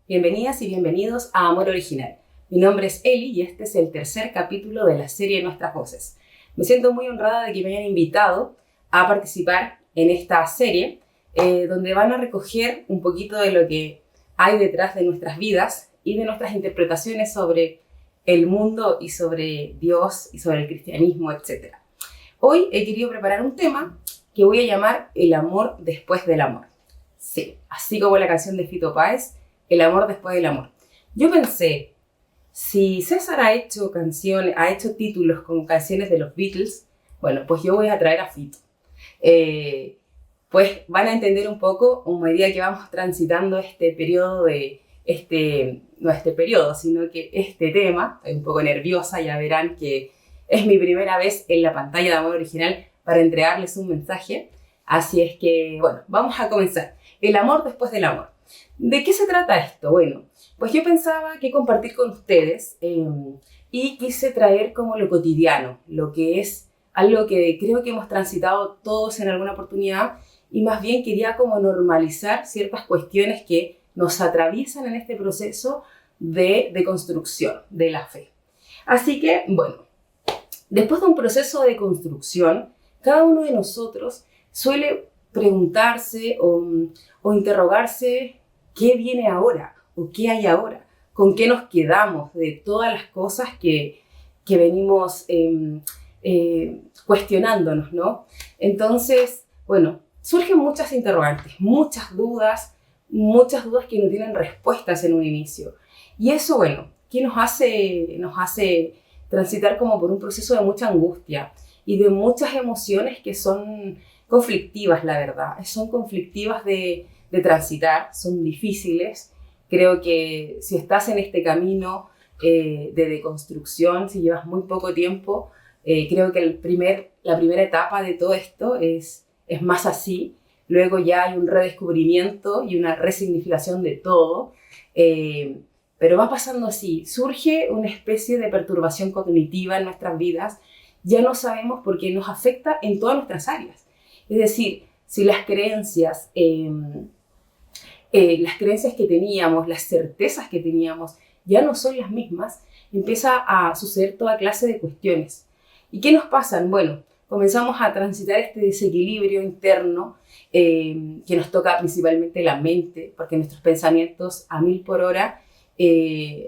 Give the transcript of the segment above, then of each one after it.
Bienvenidas y bienvenidos a Amor Original. Mi nombre es Eli y este es el tercer capítulo de la serie Nuestras Voces. Me siento muy honrada de que me hayan invitado a participar en esta serie, donde van a recoger un poquito de lo que hay detrás de nuestras vidas y de nuestras interpretaciones sobre el mundo y sobre Dios y sobre el cristianismo, etc. Hoy he querido preparar un tema que voy a llamar el amor después del amor. Sí, así como la canción de Fito Páez, el amor después del amor. Yo pensé, si César ha hecho canciones, ha hecho títulos con canciones de los Beatles, bueno, pues yo voy a traer a Fito. Pues van a entender un poco a medida que vamos transitando este periodo no este periodo, sino que este tema. Estoy un poco nerviosa, ya verán que es mi primera vez en la pantalla de Amor Original para entregarles un mensaje. Así es que, bueno, vamos a comenzar. El amor después del amor. ¿De qué se trata esto? Bueno, pues yo pensaba que compartir con ustedes y quise traer como lo cotidiano, lo que es algo que creo que hemos transitado todos en alguna oportunidad y más bien quería como normalizar ciertas cuestiones que nos atraviesan en este proceso de construcción de la fe. Así que, bueno, después de un proceso de construcción, cada uno de nosotros suele preguntarse o interrogarse qué viene ahora o qué hay ahora, con qué nos quedamos de todas las cosas que venimos cuestionándonos, ¿no? Entonces, bueno, surgen muchas interrogantes, muchas dudas que no tienen respuestas en un inicio. Y eso, bueno, ¿qué nos hace transitar como por un proceso de mucha angustia y de muchas emociones que son conflictivas, la verdad? Son conflictivas de transitar, son difíciles. Creo que si estás en este camino de deconstrucción, si llevas muy poco tiempo, creo que la primera etapa de todo esto es más así. Luego ya hay un redescubrimiento y una resignificación de todo, pero va pasando así. Surge una especie de perturbación cognitiva en nuestras vidas. Ya no sabemos por qué nos afecta en todas nuestras áreas. Es decir, si las creencias que teníamos, las certezas que teníamos, ya no son las mismas, empieza a suceder toda clase de cuestiones. ¿Y qué nos pasan? Bueno, comenzamos a transitar este desequilibrio interno que nos toca principalmente la mente, porque nuestros pensamientos a 1000 por hora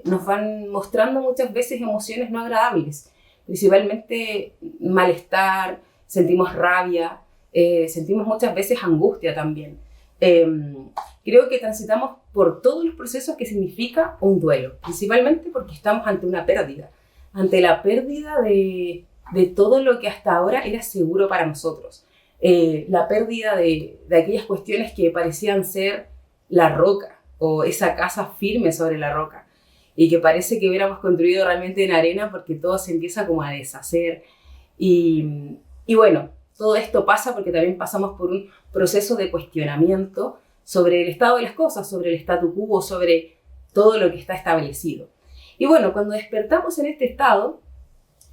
nos van mostrando muchas veces emociones no agradables, principalmente malestar, sentimos rabia, sentimos muchas veces angustia también. Creo que transitamos por todos los procesos que significa un duelo, principalmente porque estamos ante una pérdida, ante la pérdida de todo lo que hasta ahora era seguro para nosotros, la pérdida de aquellas cuestiones que parecían ser la roca o esa casa firme sobre la roca y que parece que hubiéramos construido realmente en arena porque todo se empieza como a deshacer y bueno, todo esto pasa porque también pasamos por un proceso de cuestionamiento sobre el estado de las cosas, sobre el statu quo, sobre todo lo que está establecido. Y bueno, cuando despertamos en este estado,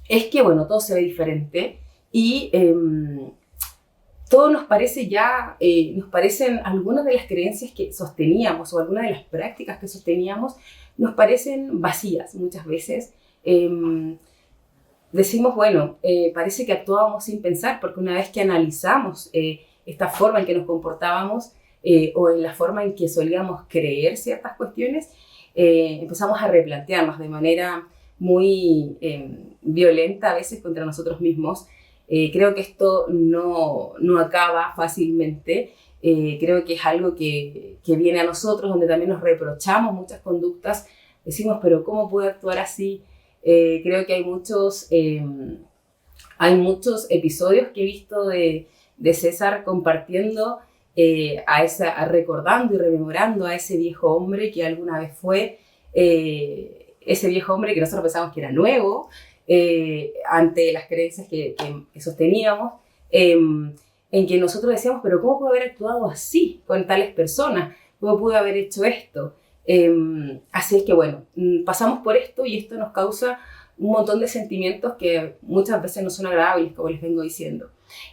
es que, bueno, todo se ve diferente y todo nos parece nos parecen algunas de las creencias que sosteníamos o algunas de las prácticas que sosteníamos nos parecen vacías muchas veces. Decimos, bueno, parece que actuábamos sin pensar, porque una vez que analizamos esta forma en que nos comportábamos o en la forma en que solíamos creer ciertas cuestiones, empezamos a replantearnos de manera muy violenta a veces contra nosotros mismos. Creo que esto no acaba fácilmente. Creo que es algo que viene a nosotros, donde también nos reprochamos muchas conductas. Decimos, pero ¿cómo pude actuar así? Creo que hay muchos episodios que he visto de César compartiendo, recordando y rememorando a ese viejo hombre que alguna vez fue, ese viejo hombre que nosotros pensamos que era nuevo, ante las creencias que sosteníamos, en que nosotros decíamos, pero ¿cómo pude haber actuado así con tales personas? ¿Cómo pude haber hecho esto? Así es que bueno, pasamos por esto y esto nos causa un montón de sentimientos que muchas veces no son agradables, como les vengo diciendo.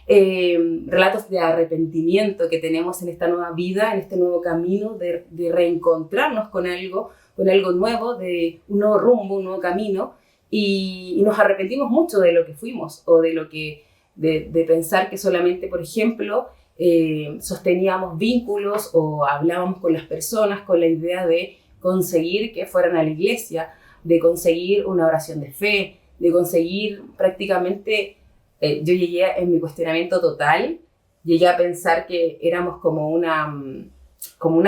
relatos de arrepentimiento que tenemos en esta nueva vida, en este nuevo camino de reencontrarnos con algo nuevo, de un nuevo rumbo, un nuevo camino, y nos arrepentimos mucho de lo que fuimos o de pensar que solamente, por ejemplo, sosteníamos vínculos o hablábamos con las personas con la idea de conseguir que fueran a la iglesia, de conseguir una oración de fe, de conseguir prácticamente, yo llegué en mi cuestionamiento total, llegué a pensar que éramos como una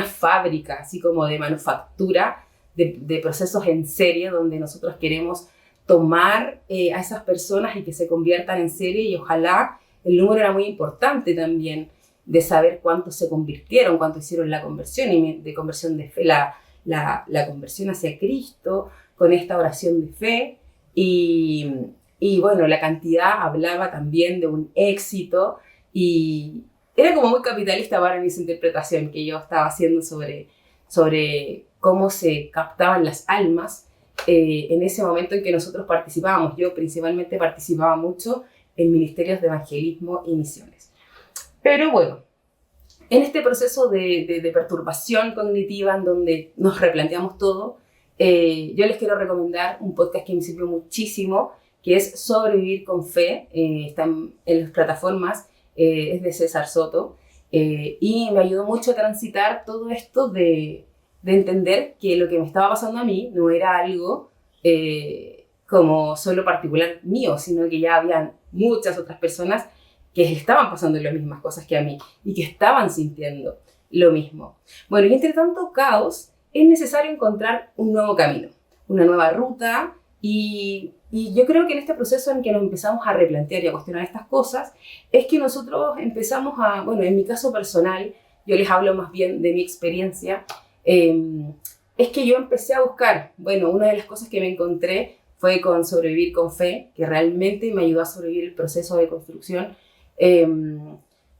fábrica, así como de manufactura, de procesos en serie, donde nosotros queremos tomar a esas personas y que se conviertan en serie, y ojalá el número era muy importante también, de saber cuántos se convirtieron, cuántos hicieron la conversión, y de conversión de fe, la conversión hacia Cristo, con esta oración de fe, y bueno, la cantidad hablaba también de un éxito, y era como muy capitalista para mí esa interpretación que yo estaba haciendo sobre cómo se captaban las almas en ese momento en que nosotros participábamos. Yo principalmente participaba mucho en ministerios de evangelismo y misiones. Pero bueno, en este proceso de perturbación cognitiva en donde nos replanteamos todo, yo les quiero recomendar un podcast que me sirvió muchísimo, que es Sobrevivir con Fe. Está en las plataformas, es de César Soto, y me ayudó mucho a transitar todo esto de entender que lo que me estaba pasando a mí no era algo como solo particular mío, sino que ya habían muchas otras personas que estaban pasando las mismas cosas que a mí y que estaban sintiendo lo mismo. Bueno, y entre tanto caos, es necesario encontrar un nuevo camino, una nueva ruta, y yo creo que en este proceso en que nos empezamos a replantear y a cuestionar estas cosas, es que nosotros empezamos bueno, en mi caso personal, yo les hablo más bien de mi experiencia, es que yo empecé a buscar, bueno, una de las cosas que me encontré fue con Sobrevivir con Fe, que realmente me ayudó a sobrevivir el proceso de construcción.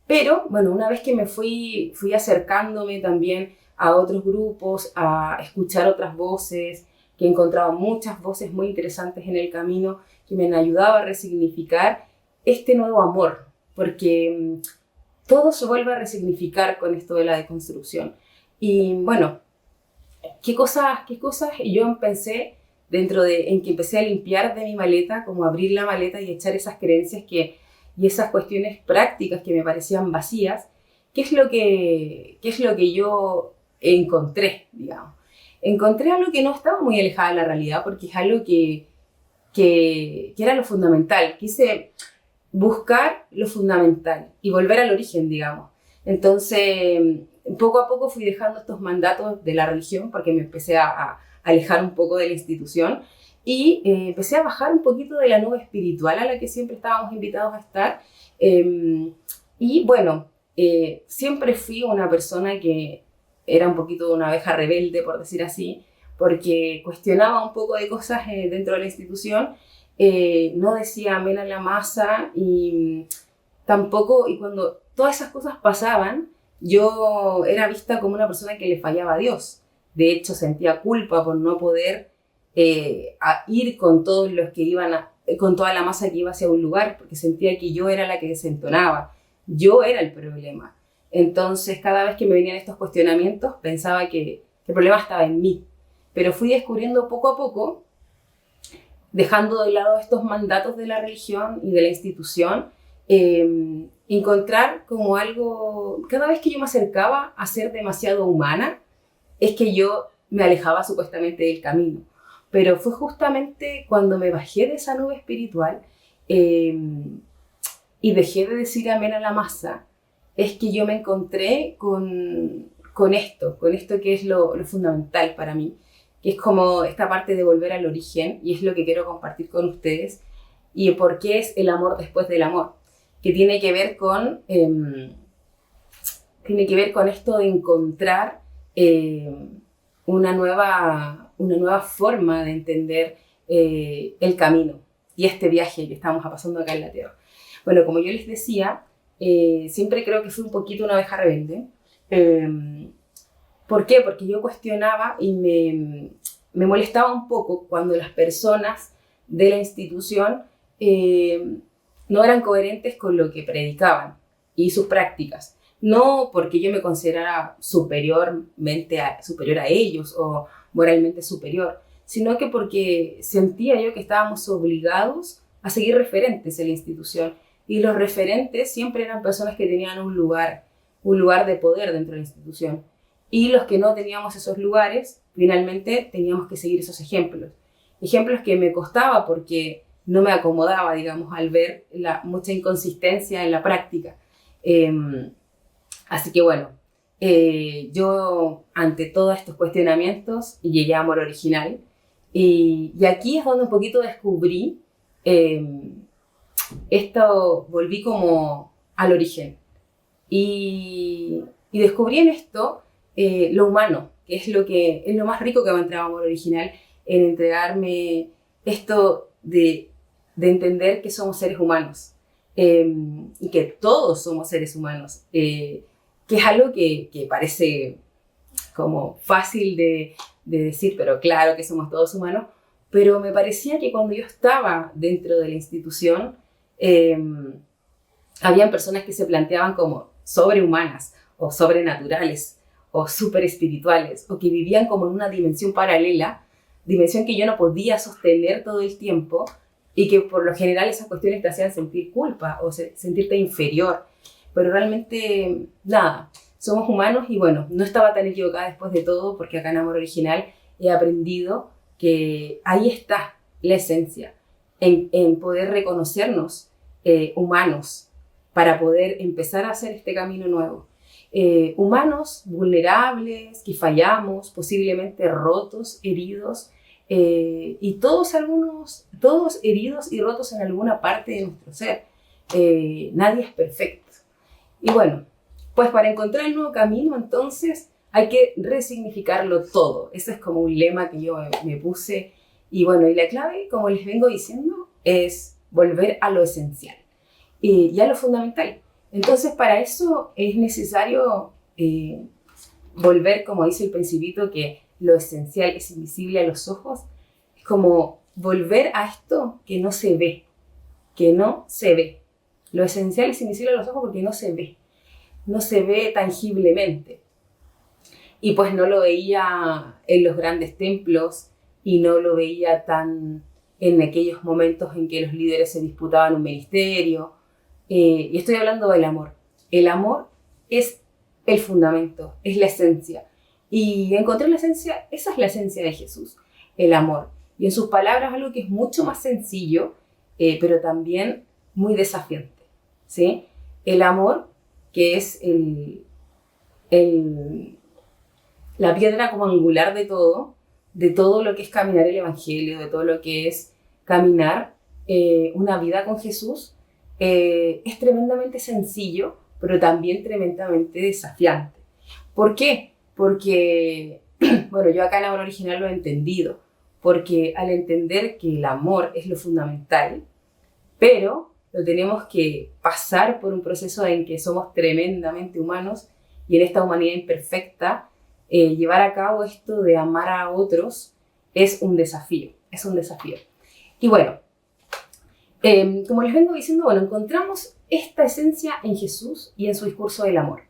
Pero, bueno, una vez que me fui acercándome también a otros grupos, a escuchar otras voces, que he encontrado muchas voces muy interesantes en el camino que me han ayudado a resignificar este nuevo amor, porque todo se vuelve a resignificar con esto de la deconstrucción. Y bueno, ¿qué cosas yo pensé en que empecé a limpiar de mi maleta, como abrir la maleta y echar esas creencias y esas cuestiones prácticas que me parecían vacías? ¿Qué es lo que yo encontré, digamos? Encontré algo que no estaba muy alejada de la realidad, porque es algo que era lo fundamental. Quise buscar lo fundamental y volver al origen, digamos. Entonces, poco a poco fui dejando estos mandatos de la religión, porque me empecé a alejar un poco de la institución, y empecé a bajar un poquito de la nube espiritual a la que siempre estábamos invitados a estar. Y bueno, siempre fui una persona que era un poquito una abeja rebelde, por decir así, porque cuestionaba un poco de cosas dentro de la institución, no decía amén a la masa, y tampoco, y cuando todas esas cosas pasaban, yo era vista como una persona que le fallaba a Dios. De hecho, sentía culpa por no poder ir con todos los que con toda la masa que iba hacia un lugar, porque sentía que yo era la que desentonaba, yo era el problema. Entonces, cada vez que me venían estos cuestionamientos, pensaba que el problema estaba en mí. Pero fui descubriendo poco a poco, dejando de lado estos mandatos de la religión y de la institución, encontrar como algo, cada vez que yo me acercaba a ser demasiado humana, es que yo me alejaba supuestamente del camino. Pero fue justamente cuando me bajé de esa nube espiritual y dejé de decir amén a la masa, es que yo me encontré con esto que es lo fundamental para mí, que es como esta parte de volver al origen, y es lo que quiero compartir con ustedes, y por qué es el amor después del amor, que tiene que ver con esto de encontrar una nueva forma de entender el camino y este viaje que estamos pasando acá en la Tierra. Bueno, como yo les decía, siempre creo que fui un poquito una abeja rebelde. ¿Por qué? Porque yo cuestionaba y me molestaba un poco cuando las personas de la institución no eran coherentes con lo que predicaban y sus prácticas. No porque yo me considerara superior a ellos o moralmente superior, sino que porque sentía yo que estábamos obligados a seguir referentes en la institución. Y los referentes siempre eran personas que tenían un lugar de poder dentro de la institución. Y los que no teníamos esos lugares, finalmente teníamos que seguir esos ejemplos. Ejemplos que me costaba porque no me acomodaba, digamos, al ver mucha inconsistencia en la práctica. Así que bueno, yo ante todos estos cuestionamientos llegué a Amor Original y aquí es donde un poquito descubrí volví como al origen y descubrí en esto lo humano, que es lo más rico que me ha entregado Amor Original, en entregarme esto de entender que somos seres humanos y que todos somos seres humanos, que es algo que parece como fácil de decir, pero claro que somos todos humanos, pero me parecía que cuando yo estaba dentro de la institución, habían personas que se planteaban como sobrehumanas o sobrenaturales o super espirituales o que vivían como en una dimensión paralela, dimensión que yo no podía sostener todo el tiempo y que por lo general esas cuestiones te hacían sentir culpa o sentirte inferior, pero realmente nada, somos humanos y bueno, no estaba tan equivocada después de todo porque acá en Amor Original he aprendido que ahí está la esencia, en poder reconocernos humanos para poder empezar a hacer este camino nuevo. Humanos vulnerables, que fallamos, posiblemente rotos, heridos, y todos heridos y rotos en alguna parte de nuestro ser. Nadie es perfecto. Y bueno, pues para encontrar el nuevo camino, entonces, hay que resignificarlo todo. Ese es como un lema que yo me puse. Y bueno, y la clave, como les vengo diciendo, es volver a lo esencial y a lo fundamental. Entonces, para eso es necesario volver, como dice el Principito, que lo esencial es invisible a los ojos. Es como volver a esto que no se ve, que no se ve. Lo esencial es invisible a los ojos porque no se ve tangiblemente. Y pues no lo veía en los grandes templos y no lo veía tan en aquellos momentos en que los líderes se disputaban un ministerio. Y estoy hablando del amor. El amor es el fundamento, es la esencia. Y encontré la esencia, esa es la esencia de Jesús, el amor. Y en sus palabras algo que es mucho más sencillo, pero también muy desafiante, ¿sí? El amor, que es la piedra como angular de todo lo que es caminar el Evangelio, de todo lo que es caminar una vida con Jesús, es tremendamente sencillo, pero también tremendamente desafiante. ¿Por qué? Porque, bueno, yo acá en Amor Original lo he entendido, porque al entender que el amor es lo fundamental, pero lo tenemos que pasar por un proceso en que somos tremendamente humanos y en esta humanidad imperfecta, llevar a cabo esto de amar a otros es un desafío, Y bueno, como les vengo diciendo, bueno, encontramos esta esencia en Jesús y en su discurso del amor.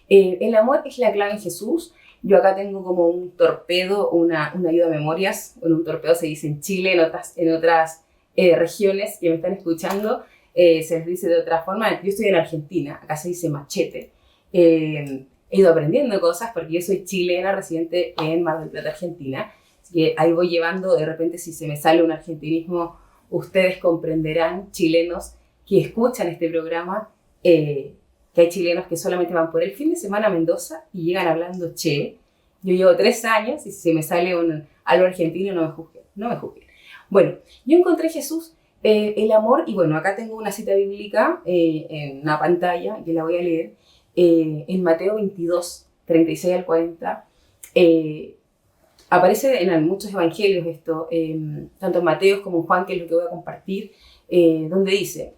El amor es la clave en Jesús. Yo acá tengo como un torpedo, una ayuda a memorias. Bueno, un torpedo se dice en Chile, en otras regiones que me están escuchando, se les dice de otra forma. Yo estoy en Argentina, acá se dice machete. He ido aprendiendo cosas porque yo soy chilena, residente en Mar del Plata, Argentina. Así que ahí voy llevando, de repente si se me sale un argentinismo, ustedes comprenderán, chilenos que escuchan este programa, que hay chilenos que solamente van por el fin de semana a Mendoza y llegan hablando che. Yo llevo 3 años y si se me sale algo argentino, no me juzguen. Bueno, yo encontré Jesús, el amor, y bueno, acá tengo una cita bíblica en una pantalla que la voy a leer, en Mateo 22, 36 al 40. Aparece en muchos evangelios esto, tanto en Mateo como en Juan, que es lo que voy a compartir, donde dice: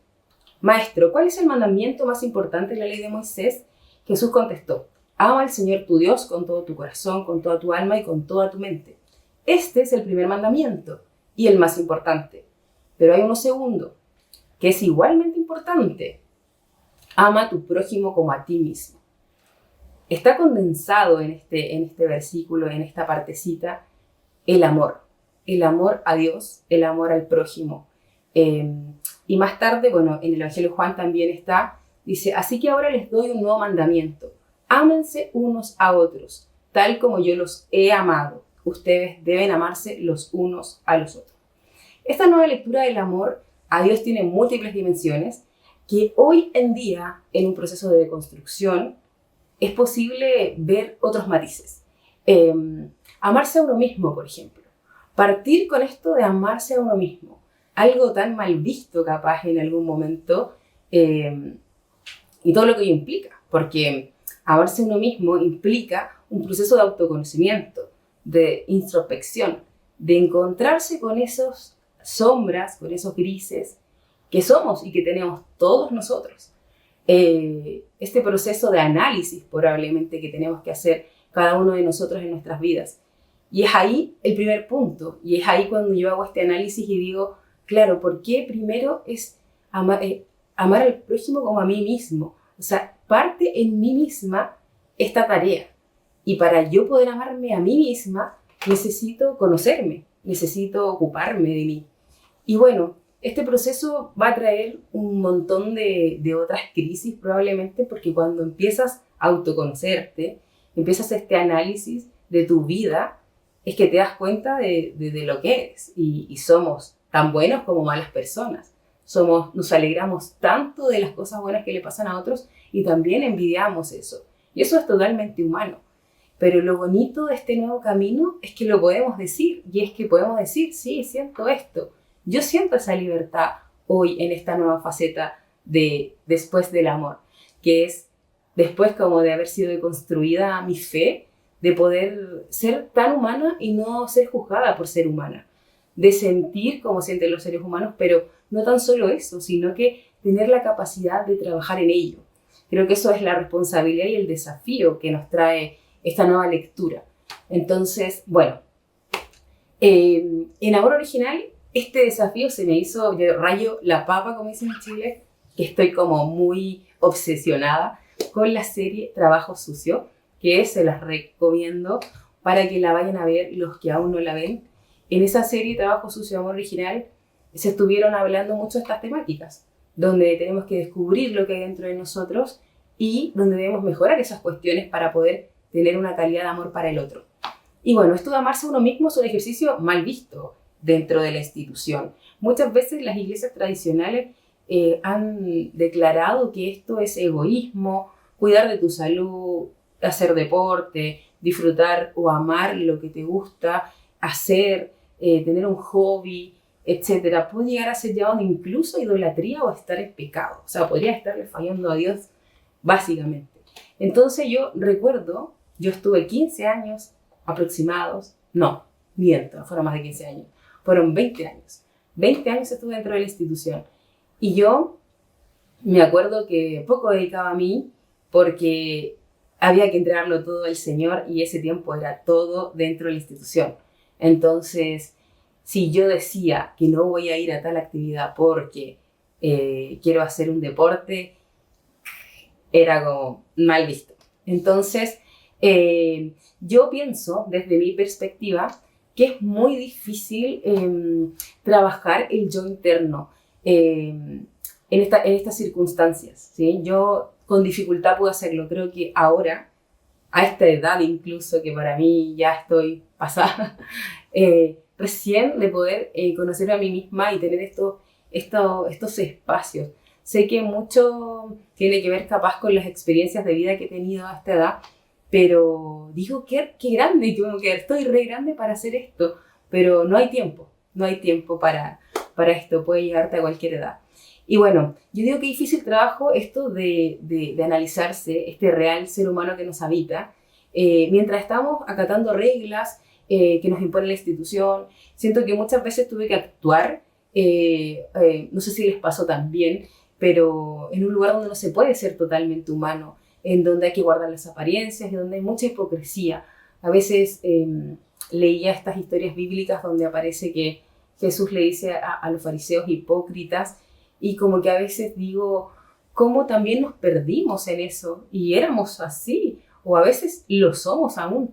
Maestro, ¿cuál es el mandamiento más importante de la ley de Moisés? Jesús contestó: ama al Señor tu Dios con todo tu corazón, con toda tu alma y con toda tu mente. Este es el primer mandamiento y el más importante. Pero hay uno segundo. que es igualmente importante. Ama a tu prójimo como a ti mismo. Está condensado en este versículo, en esta partecita, el amor a Dios, el amor al prójimo. Y más tarde, bueno, en el Evangelio de Juan también está, dice, así que ahora les doy un nuevo mandamiento. Ámense unos a otros, tal como yo los he amado. Ustedes deben amarse los unos a los otros. Esta nueva lectura del amor a Dios tiene múltiples dimensiones que hoy en día, en un proceso de deconstrucción, es posible ver otros matices. Amarse a uno mismo, por ejemplo. Partir con esto de amarse a uno mismo. Algo tan mal visto capaz en algún momento y todo lo que ello implica. Porque amarse a uno mismo implica un proceso de autoconocimiento, de introspección, de encontrarse con esas sombras, con esos grises que somos y que tenemos todos nosotros. Este proceso de análisis probablemente que tenemos que hacer cada uno de nosotros en nuestras vidas. Y es ahí el primer punto, y es ahí cuando yo hago este análisis y digo, claro, ¿por qué primero es amar al prójimo como a mí mismo? O sea, parte en mí misma esta tarea. Y para yo poder amarme a mí misma, necesito conocerme, necesito ocuparme de mí. Y bueno, este proceso va a traer un montón de otras crisis probablemente, porque cuando empiezas a autoconocerte, empiezas este análisis de tu vida, es que te das cuenta de lo que eres. Y somos tan buenos como malas personas. Nos alegramos tanto de las cosas buenas que le pasan a otros y también envidiamos eso. Y eso es totalmente humano. Pero lo bonito de este nuevo camino es que lo podemos decir. Y es que podemos decir, sí, siento esto. Yo siento esa libertad hoy en esta nueva faceta de después del amor, que es después como de haber sido deconstruida mi fe, de poder ser tan humana y no ser juzgada por ser humana, de sentir como sienten los seres humanos, pero no tan solo eso, sino que tener la capacidad de trabajar en ello. Creo que eso es la responsabilidad y el desafío que nos trae esta nueva lectura. Entonces, bueno, en Amor Original, este desafío se me hizo, yo rayo la papa, como dicen en Chile, que estoy como muy obsesionada con la serie Trabajo Sucio, que se las recomiendo para que la vayan a ver los que aún no la ven. En esa serie Trabajo Sucio, Amor Original, se estuvieron hablando mucho de estas temáticas, donde tenemos que descubrir lo que hay dentro de nosotros y donde debemos mejorar esas cuestiones para poder tener una calidad de amor para el otro. Y bueno, esto de amarse a uno mismo es un ejercicio mal visto dentro de la institución. Muchas veces las iglesias tradicionales han declarado que esto es egoísmo, cuidar de tu salud, hacer deporte, disfrutar o amar lo que te gusta, hacer, tener un hobby, etc. Puede llegar a ser llevado incluso a idolatría o a estar en pecado. O sea, podría estarle fallando a Dios básicamente. Entonces yo recuerdo, yo estuve 15 años aproximados, no, miento, fueron más de 15 años, fueron 20 años. 20 años estuve dentro de la institución. Y yo me acuerdo que poco dedicaba a mí porque había que entregarlo todo al Señor y ese tiempo era todo dentro de la institución. Entonces, si yo decía que no voy a ir a tal actividad porque quiero hacer un deporte, era como mal visto. Entonces, yo pienso desde mi perspectiva que es muy difícil trabajar el yo interno en estas circunstancias, ¿sí? Yo con dificultad puedo hacerlo. Creo que ahora, a esta edad incluso, que para mí ya estoy pasada, recién de poder conocer a mí misma y tener estos espacios. Sé que mucho tiene que ver capaz con las experiencias de vida que he tenido a esta edad, pero digo, qué grande, que estoy re grande para hacer esto, pero no hay tiempo para esto, puede llegarte a cualquier edad. Y bueno, yo digo que difícil trabajo esto de analizarse, este real ser humano que nos habita, mientras estamos acatando reglas que nos impone la institución. Siento que muchas veces tuve que actuar, no sé si les pasó también, pero en un lugar donde no se puede ser totalmente humano, en donde hay que guardar las apariencias y donde hay mucha hipocresía. A veces leía estas historias bíblicas donde aparece que Jesús le dice a los fariseos hipócritas y como que a veces digo, ¿cómo también nos perdimos en eso? Y éramos así, o a veces lo somos aún.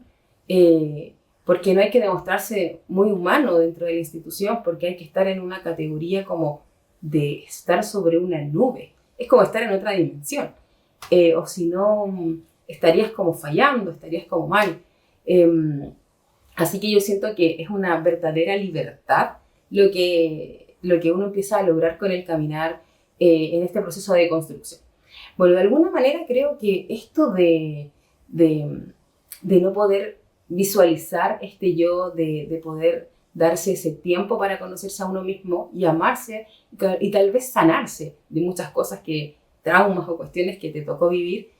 Porque no hay que demostrarse muy humano dentro de la institución, porque hay que estar en una categoría como de estar sobre una nube. Es como estar en otra dimensión. O si no, estarías como fallando, estarías como mal. Así que yo siento que es una verdadera libertad lo que uno empieza a lograr con el caminar en este proceso de construcción. Bueno, de alguna manera creo que esto de, de no poder visualizar este yo, de poder darse ese tiempo para conocerse a uno mismo y amarse y tal vez sanarse de muchas cosas traumas o cuestiones que te tocó vivir,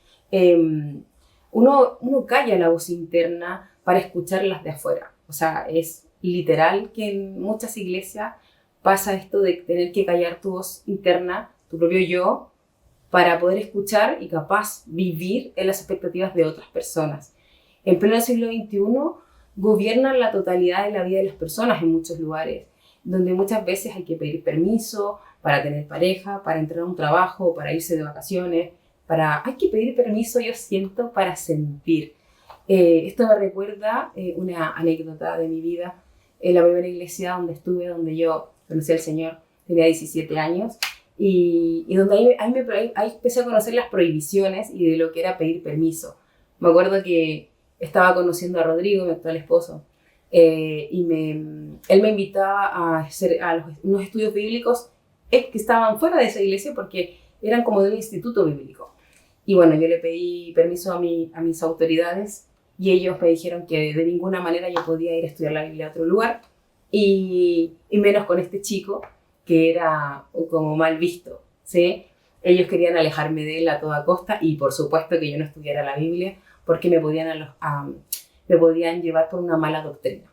uno calla la voz interna para escuchar las de afuera. O sea, es literal que en muchas iglesias pasa esto de tener que callar tu voz interna, tu propio yo, para poder escuchar y capaz vivir en las expectativas de otras personas. En pleno siglo XXI gobiernan la totalidad de la vida de las personas en muchos lugares, donde muchas veces hay que pedir permiso para tener pareja, para entrar a un trabajo, para irse de vacaciones, hay que pedir permiso, yo siento, para sentir. Esto me recuerda una anécdota de mi vida. En la primera iglesia donde estuve, donde yo conocí al Señor, tenía 17 años, y donde ahí empecé a conocer las prohibiciones y de lo que era pedir permiso. Me acuerdo que estaba conociendo a Rodrigo, mi actual esposo, él me invitaba a hacer unos estudios bíblicos que estaban fuera de esa iglesia porque eran como de un instituto bíblico. Y bueno, yo le pedí permiso a mis autoridades y ellos me dijeron que de ninguna manera yo podía ir a estudiar la Biblia a otro lugar y menos con este chico que era como mal visto, ¿sí? Ellos querían alejarme de él a toda costa y por supuesto que yo no estudiara la Biblia porque me podían llevar por una mala doctrina.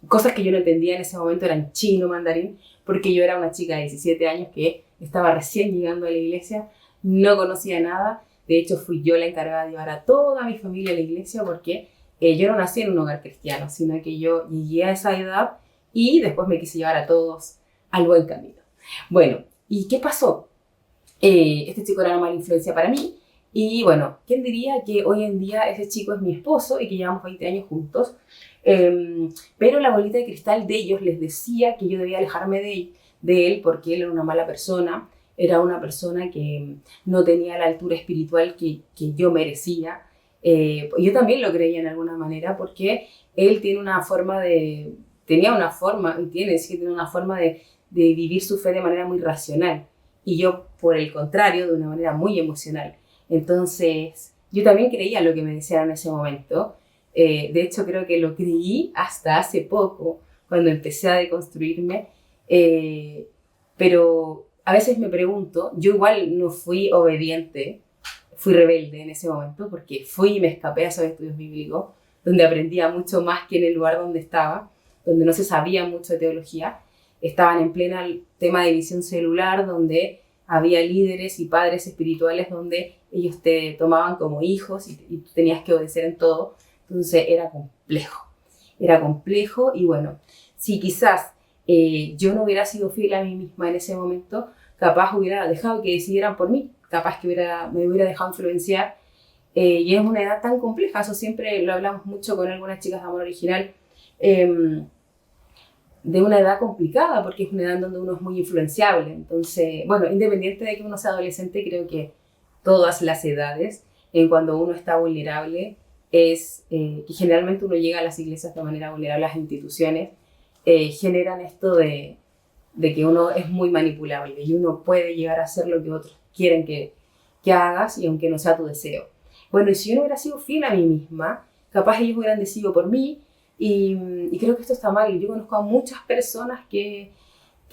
Cosas que yo no entendía en ese momento eran chino, mandarín, porque yo era una chica de 17 años que estaba recién llegando a la iglesia, no conocía nada. De hecho, fui yo la encargada de llevar a toda mi familia a la iglesia porque yo no nací en un hogar cristiano, sino que yo llegué a esa edad y después me quise llevar a todos al buen camino. Bueno, ¿y qué pasó? Este chico era una mala influencia para mí y bueno, ¿quién diría que hoy en día ese chico es mi esposo y que llevamos 20 años juntos? Pero la bolita de cristal de ellos les decía que yo debía alejarme de él porque él era una mala persona, era una persona que no tenía la altura espiritual que yo merecía. Yo también lo creía en alguna manera porque él tenía una forma de vivir su fe de manera muy racional y yo, por el contrario, de una manera muy emocional. Entonces, yo también creía lo que me decían en ese momento. De hecho, creo que lo creí hasta hace poco, cuando empecé a deconstruirme. Pero a veces me pregunto, yo igual no fui obediente, fui rebelde en ese momento, porque fui y me escapé a esos estudios bíblicos, donde aprendía mucho más que en el lugar donde estaba, donde no se sabía mucho de teología. Estaban en plena tema de visión celular, donde había líderes y padres espirituales donde ellos te tomaban como hijos y tú tenías que obedecer en todo. Entonces era complejo y bueno, si quizás yo no hubiera sido fiel a mí misma en ese momento, capaz hubiera dejado que decidieran por mí, capaz que me hubiera dejado influenciar. Y es una edad tan compleja, eso siempre lo hablamos mucho con algunas chicas de Amor Original, de una edad complicada, porque es una edad donde uno es muy influenciable. Entonces, bueno, independiente de que uno sea adolescente, creo que todas las edades, en cuando uno está vulnerable, es que generalmente uno llega a las iglesias de manera vulnerable, a las instituciones, generan esto de que uno es muy manipulable y uno puede llegar a hacer lo que otros quieren que hagas y aunque no sea tu deseo. Bueno, y si yo no hubiera sido fiel a mí misma, capaz ellos hubieran decidido por mí y creo que esto está mal. Yo conozco a muchas personas que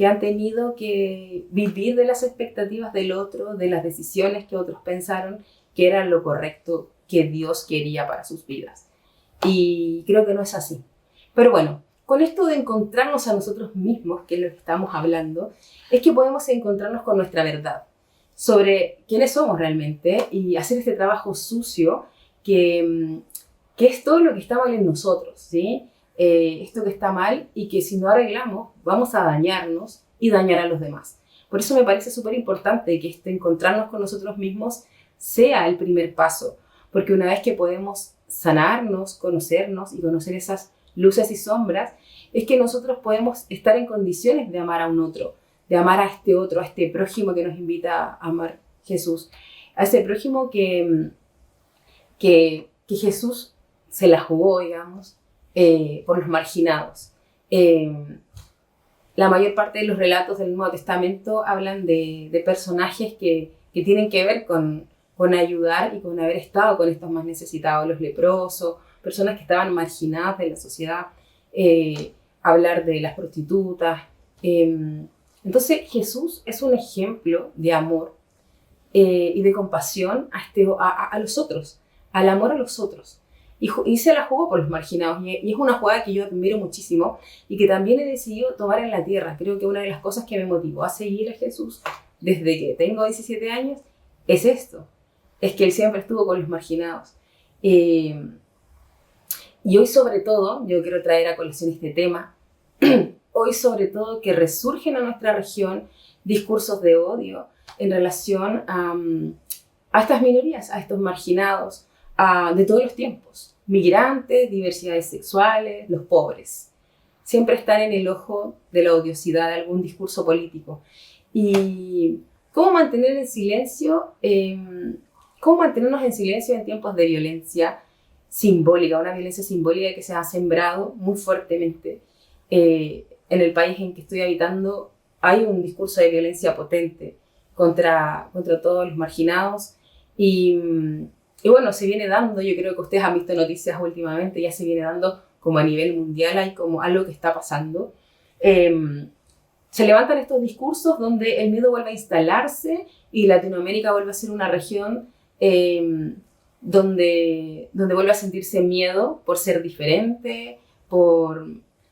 han tenido que vivir de las expectativas del otro, de las decisiones que otros pensaron que eran lo correcto que Dios quería para sus vidas. Y creo que no es así. Pero bueno, con esto de encontrarnos a nosotros mismos, que es lo que estamos hablando, es que podemos encontrarnos con nuestra verdad sobre quiénes somos realmente y hacer este trabajo sucio que es todo lo que está mal en nosotros, ¿sí? Esto que está mal y que si no arreglamos vamos a dañarnos y dañar a los demás. Por eso me parece súper importante que encontrarnos con nosotros mismos sea el primer paso, porque una vez que podemos sanarnos, conocernos y conocer esas luces y sombras, es que nosotros podemos estar en condiciones de amar a un otro, de amar a este otro, a este prójimo que nos invita a amar Jesús, a ese prójimo que Jesús se la jugó, digamos, por los marginados. La mayor parte de los relatos del Nuevo Testamento hablan de personajes que tienen que ver con ayudar y con haber estado con estos más necesitados, los leprosos, personas que estaban marginadas de la sociedad, hablar de las prostitutas. Entonces Jesús es un ejemplo de amor y de compasión a los otros, al amor a los otros. Y se la jugó por los marginados. Y es una jugada que yo admiro muchísimo y que también he decidido tomar en la tierra. Creo que una de las cosas que me motivó a seguir a Jesús desde que tengo 17 años es esto. Es que Él siempre estuvo con los marginados. Y hoy sobre todo, yo quiero traer a colación este tema, hoy sobre todo que resurgen a nuestra región discursos de odio en relación a estas minorías, a estos marginados, de todos los tiempos. Migrantes, diversidades sexuales, los pobres. Siempre están en el ojo de la odiosidad de algún discurso político. Y cómo mantener en silencio, cómo mantenernos en silencio en tiempos de violencia simbólica, una violencia simbólica que se ha sembrado muy fuertemente. En el país en que estoy habitando hay un discurso de violencia potente contra todos los marginados y bueno, se viene dando, yo creo que ustedes han visto noticias últimamente, ya se viene dando como a nivel mundial, hay como algo que está pasando. Se levantan estos discursos donde el miedo vuelve a instalarse y Latinoamérica vuelve a ser una región donde vuelve a sentirse miedo por ser diferente, por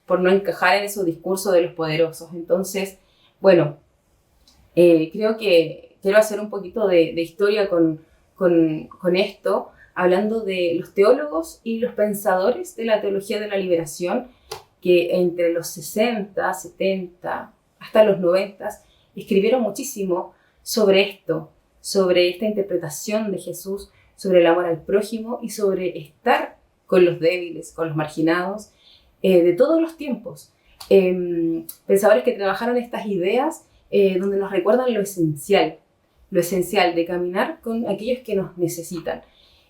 no encajar en esos discursos de los poderosos. Entonces, bueno, creo que quiero hacer un poquito de historia con esto, hablando de los teólogos y los pensadores de la teología de la liberación, que entre los 60, 70, hasta los 90, escribieron muchísimo sobre esto, sobre esta interpretación de Jesús, sobre el amor al prójimo y sobre estar con los débiles, con los marginados, de todos los tiempos. Pensadores que trabajaron estas ideas donde nos recuerdan lo esencial de caminar con aquellos que nos necesitan.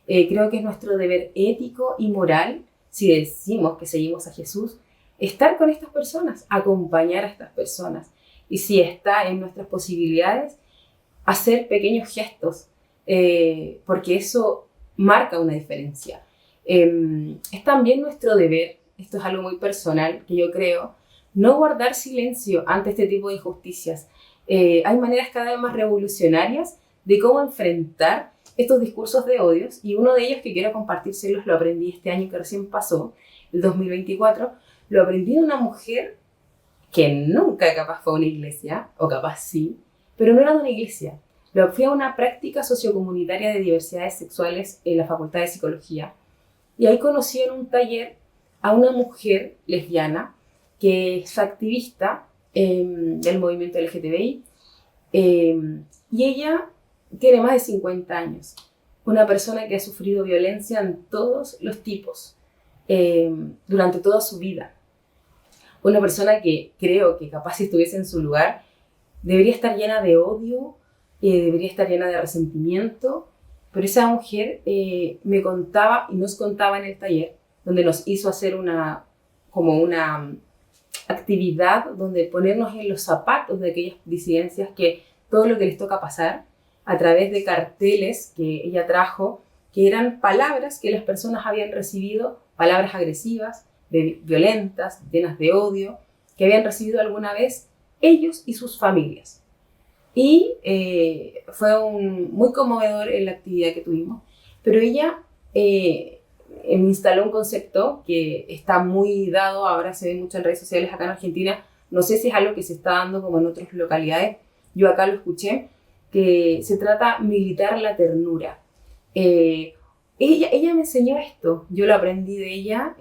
Creo que es nuestro deber ético y moral, si decimos que seguimos a Jesús, estar con estas personas, acompañar a estas personas. Y si está en nuestras posibilidades, hacer pequeños gestos, porque eso marca una diferencia. Es también nuestro deber, esto es algo muy personal que yo creo, no guardar silencio ante este tipo de injusticias. Hay maneras cada vez más revolucionarias de cómo enfrentar estos discursos de odios, y uno de ellos que quiero compartírselos lo aprendí este año que recién pasó, el 2024, lo aprendí de una mujer que nunca capaz fue a una iglesia, o capaz sí, pero no era de una iglesia. Lo fui a una práctica sociocomunitaria de diversidades sexuales en la Facultad de Psicología, y ahí conocí en un taller a una mujer lesbiana que es activista del movimiento LGTBI, y ella tiene más de 50 años, una persona que ha sufrido violencia en todos los tipos durante toda su vida, una persona que creo que capaz si estuviese en su lugar debería estar llena de odio, debería estar llena de resentimiento, pero esa mujer me contaba y nos contaba en el taller, donde nos hizo hacer una actividad donde ponernos en los zapatos de aquellas disidencias, que todo lo que les toca pasar, a través de carteles que ella trajo, que eran palabras que las personas habían recibido, palabras agresivas, violentas, llenas de odio, que habían recibido alguna vez ellos y sus familias. Y fue muy conmovedor en la actividad que tuvimos, pero ella instaló un concepto que está muy dado, ahora se ve mucho en redes sociales acá en Argentina, no sé si es algo que se está dando como en otras localidades, yo acá lo escuché, que se trata militar la ternura. Ella me enseñó esto, yo lo aprendí de ella,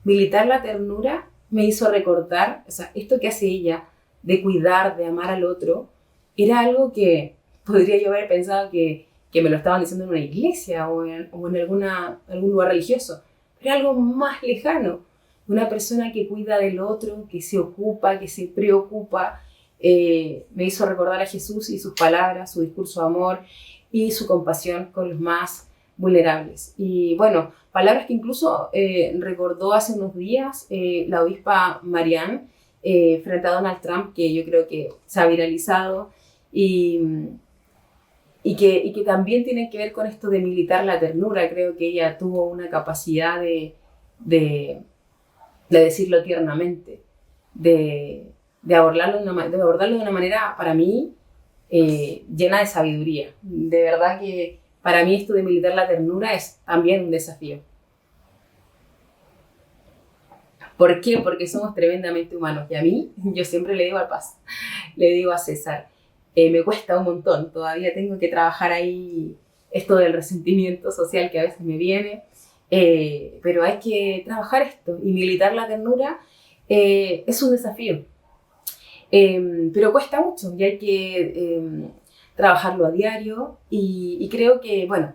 militar la ternura me hizo recordar, o sea, esto que hace ella de cuidar, de amar al otro, era algo que podría yo haber pensado que me lo estaban diciendo en una iglesia o en algún lugar religioso. Pero algo más lejano. Una persona que cuida del otro, que se ocupa, que se preocupa. Me hizo recordar a Jesús y sus palabras, su discurso de amor y su compasión con los más vulnerables. Y bueno, palabras que incluso recordó hace unos días la obispa Marianne frente a Donald Trump, que yo creo que se ha viralizado y que también tiene que ver con esto de militar la ternura. Creo que ella tuvo una capacidad de decirlo tiernamente, de abordarlo de una manera, para mí, llena de sabiduría. De verdad que para mí esto de militar la ternura es también un desafío. ¿Por qué? Porque somos tremendamente humanos. Y a mí, yo siempre le digo al Paz, le digo a César, me cuesta un montón, todavía tengo que trabajar ahí esto del resentimiento social que a veces me viene, pero hay que trabajar esto y militar la ternura es un desafío, pero cuesta mucho y hay que trabajarlo a diario y creo que, bueno,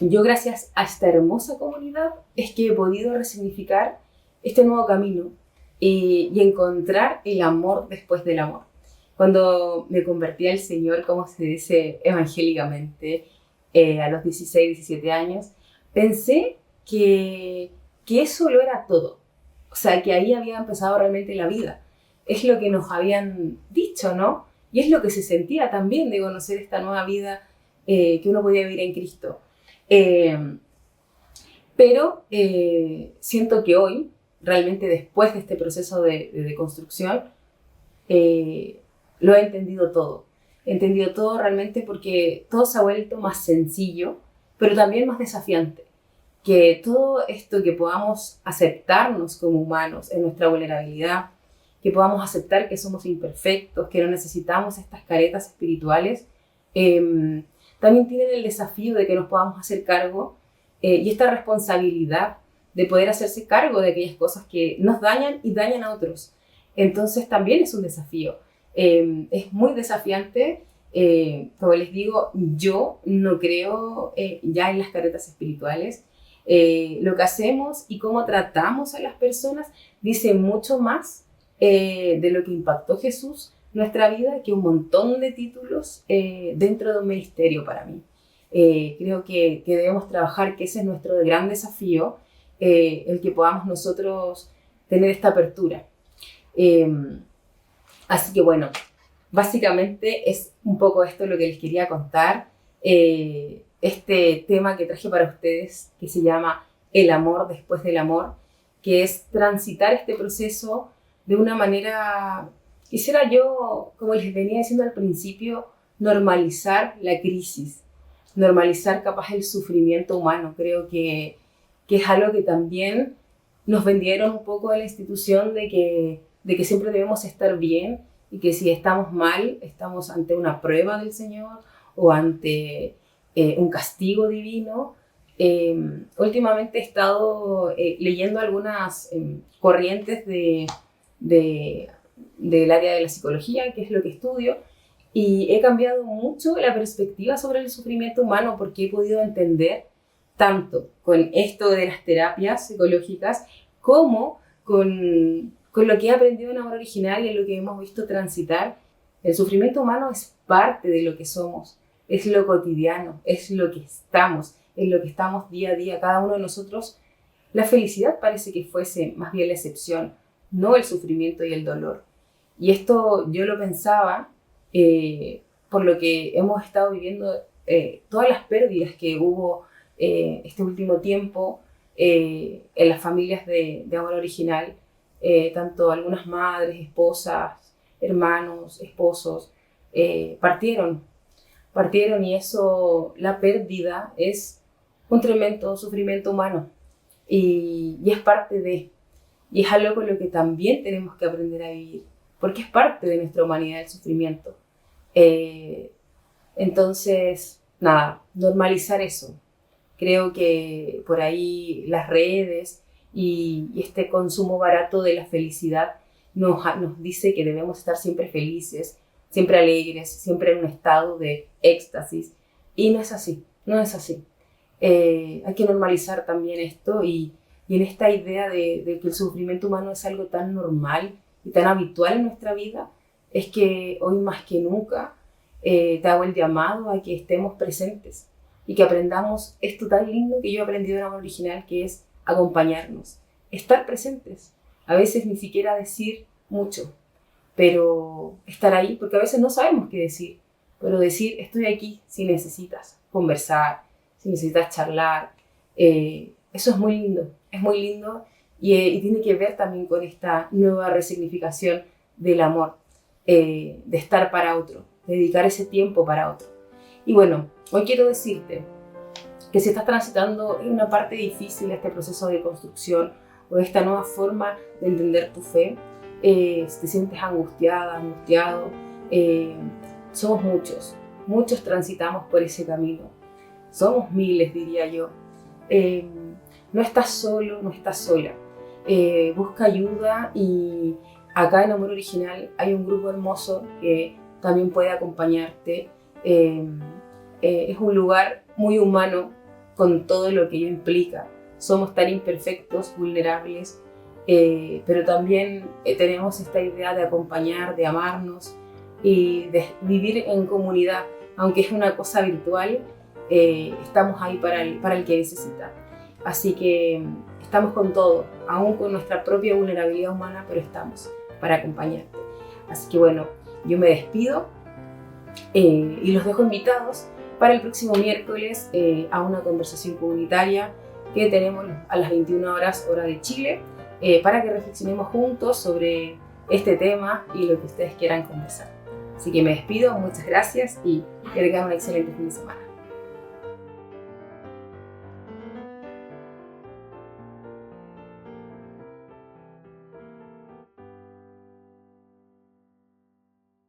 yo gracias a esta hermosa comunidad es que he podido resignificar este nuevo camino y encontrar el amor después del amor. Cuando me convertí al Señor, como se dice evangélicamente, a los 16, 17 años, pensé que eso lo era todo. O sea, que ahí había empezado realmente la vida. Es lo que nos habían dicho, ¿no? Y es lo que se sentía también de conocer esta nueva vida que uno podía vivir en Cristo. Pero siento que hoy, realmente después de este proceso de construcción, lo he entendido todo. He entendido todo realmente porque todo se ha vuelto más sencillo, pero también más desafiante. Que todo esto que podamos aceptarnos como humanos en nuestra vulnerabilidad, que podamos aceptar que somos imperfectos, que no necesitamos estas caretas espirituales, también tienen el desafío de que nos podamos hacer cargo y esta responsabilidad de poder hacerse cargo de aquellas cosas que nos dañan y dañan a otros. Entonces también es un desafío. Es muy desafiante. Como les digo, yo no creo ya en las caretas espirituales. Lo que hacemos y cómo tratamos a las personas dice mucho más de lo que impactó Jesús nuestra vida que un montón de títulos dentro de un ministerio para mí. Creo que debemos trabajar, que ese es nuestro gran desafío, el que podamos nosotros tener esta apertura. Así que bueno, básicamente es un poco esto lo que les quería contar. Este tema que traje para ustedes, que se llama El amor después del amor, que es transitar este proceso de una manera, quisiera yo, como les venía diciendo al principio, normalizar la crisis, normalizar capaz el sufrimiento humano. Creo que es algo que también nos vendieron un poco de la institución de que siempre debemos estar bien y que si estamos mal, estamos ante una prueba del Señor o ante un castigo divino. Últimamente he estado leyendo algunas corrientes del área de la psicología, que es lo que estudio, y he cambiado mucho la perspectiva sobre el sufrimiento humano porque he podido entender tanto con esto de las terapias psicológicas como con lo que he aprendido en Amor Original y en lo que hemos visto transitar. El sufrimiento humano es parte de lo que somos, es lo cotidiano, es lo que estamos, es lo que estamos día a día, cada uno de nosotros. La felicidad parece que fuese más bien la excepción, no el sufrimiento y el dolor. Y esto yo lo pensaba por lo que hemos estado viviendo, todas las pérdidas que hubo este último tiempo en las familias de Amor Original, tanto algunas madres, esposas, hermanos, esposos, partieron y eso, la pérdida es un tremendo sufrimiento humano y es parte de, y es algo con lo que también tenemos que aprender a vivir, porque es parte de nuestra humanidad el sufrimiento. Entonces, nada, normalizar eso. Creo que por ahí las redes y este consumo barato de la felicidad nos dice que debemos estar siempre felices, siempre alegres, siempre en un estado de éxtasis. Y no es así, no es así. Hay que normalizar también esto y en esta idea de que el sufrimiento humano es algo tan normal y tan habitual en nuestra vida, es que hoy más que nunca te hago el llamado a que estemos presentes y que aprendamos esto tan lindo que yo he aprendido en Amor Original, que es acompañarnos, estar presentes. A veces ni siquiera decir mucho, pero estar ahí, porque a veces no sabemos qué decir, pero decir estoy aquí si necesitas conversar, si necesitas charlar, eso es muy lindo y tiene que ver también con esta nueva resignificación del amor, de estar para otro, dedicar ese tiempo para otro. Y bueno, hoy quiero decirte que si estás transitando en una parte difícil de este proceso de construcción o de esta nueva forma de entender tu fe, si te sientes angustiada, angustiado, somos muchos transitamos por ese camino. Somos miles, diría yo. No estás solo, no estás sola. Busca ayuda y acá en Amor Original hay un grupo hermoso que también puede acompañarte. Es un lugar muy humano con todo lo que ello implica. Somos tan imperfectos, vulnerables, pero también tenemos esta idea de acompañar, de amarnos y de vivir en comunidad. Aunque es una cosa virtual, estamos ahí para el que necesita. Así que estamos con todo, aún con nuestra propia vulnerabilidad humana, pero estamos para acompañarte. Así que bueno, yo me despido y los dejo invitados para el próximo miércoles a una conversación comunitaria que tenemos a las 21 horas, hora de Chile, para que reflexionemos juntos sobre este tema y lo que ustedes quieran conversar. Así que me despido, muchas gracias y que tengan un excelente fin de semana.